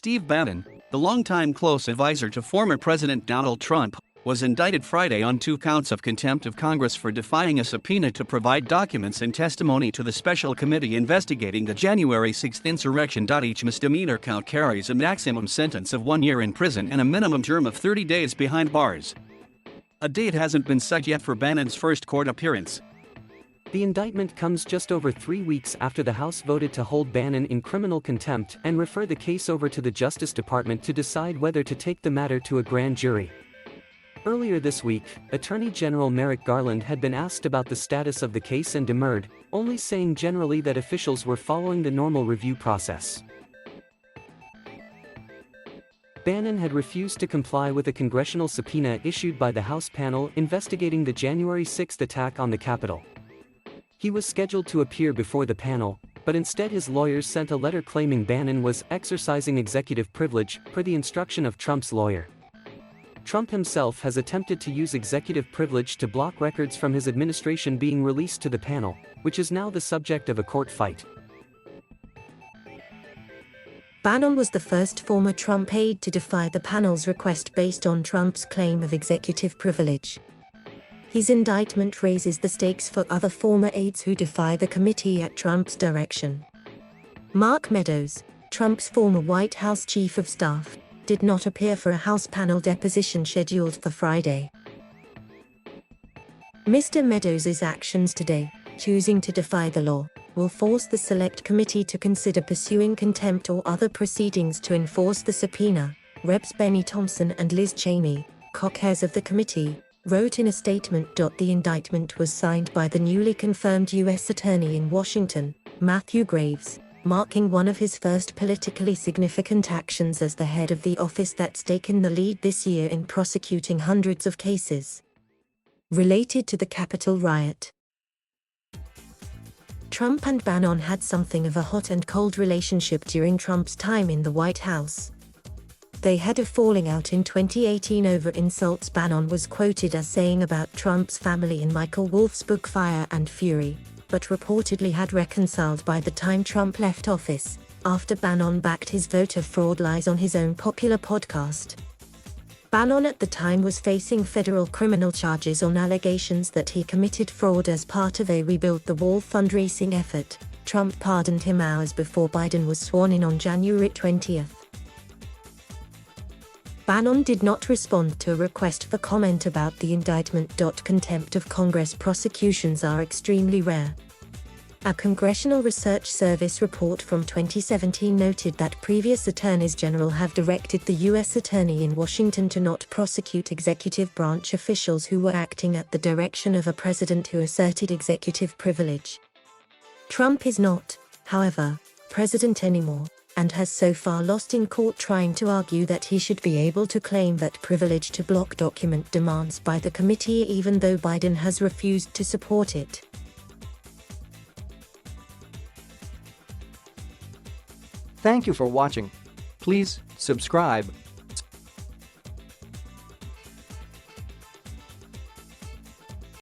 Steve Bannon, the longtime close advisor to former President Donald Trump, was indicted Friday on 2 counts of contempt of Congress for defying a subpoena to provide documents and testimony to the special committee investigating the January 6 insurrection.Each misdemeanor count carries a maximum sentence of 1 year in prison and a minimum term of 30 days behind bars. A date hasn't been set yet for Bannon's first court appearance. The indictment comes just over 3 weeks after the House voted to hold Bannon in criminal contempt and refer the case over to the Justice Department to decide whether to take the matter to a grand jury. Earlier this week, Attorney General Merrick Garland had been asked about the status of the case and demurred, only saying generally that officials were following the normal review process. Bannon had refused to comply with a congressional subpoena issued by the House panel investigating the January 6 attack on the Capitol. He was scheduled to appear before the panel, but instead his lawyers sent a letter claiming Bannon was exercising executive privilege, per the instruction of Trump's lawyer. Trump himself has attempted to use executive privilege to block records from his administration being released to the panel, which is now the subject of a court fight. Bannon was the first former Trump aide to defy the panel's request based on Trump's claim of executive privilege. His indictment raises the stakes for other former aides who defy the committee at Trump's direction. Mark Meadows, Trump's former White House chief of staff, did not appear for a House panel deposition scheduled for Friday. Mr. Meadows' actions today, choosing to defy the law, will force the Select Committee to consider pursuing contempt or other proceedings to enforce the subpoena, Reps. Benny Thompson and Liz Cheney, co-chairs of the committee, wrote in a statement. The indictment was signed by the newly confirmed U.S. Attorney in Washington, Matthew Graves, marking one of his first politically significant actions as the head of the office that's taken the lead this year in prosecuting hundreds of cases related to the Capitol riot. Trump and Bannon had something of a hot and cold relationship during Trump's time in the White House. They had a falling out in 2018 over insults Bannon was quoted as saying about Trump's family in Michael Wolff's book Fire and Fury, but reportedly had reconciled by the time Trump left office, after Bannon backed his voter fraud lies on his own popular podcast. Bannon at the time was facing federal criminal charges on allegations that he committed fraud as part of a Rebuild the Wall fundraising effort. Trump pardoned him hours before Biden was sworn in on January 20. Bannon did not respond to a request for comment about the indictment. Contempt of Congress prosecutions are extremely rare. A Congressional Research Service report from 2017 noted that previous attorneys general have directed the U.S. Attorney in Washington to not prosecute executive branch officials who were acting at the direction of a president who asserted executive privilege. Trump is not, however, president anymore, and has so far lost in court trying to argue that he should be able to claim that privilege to block document demands by the committee even though Biden has refused to support it. Thank you for watching. Please subscribe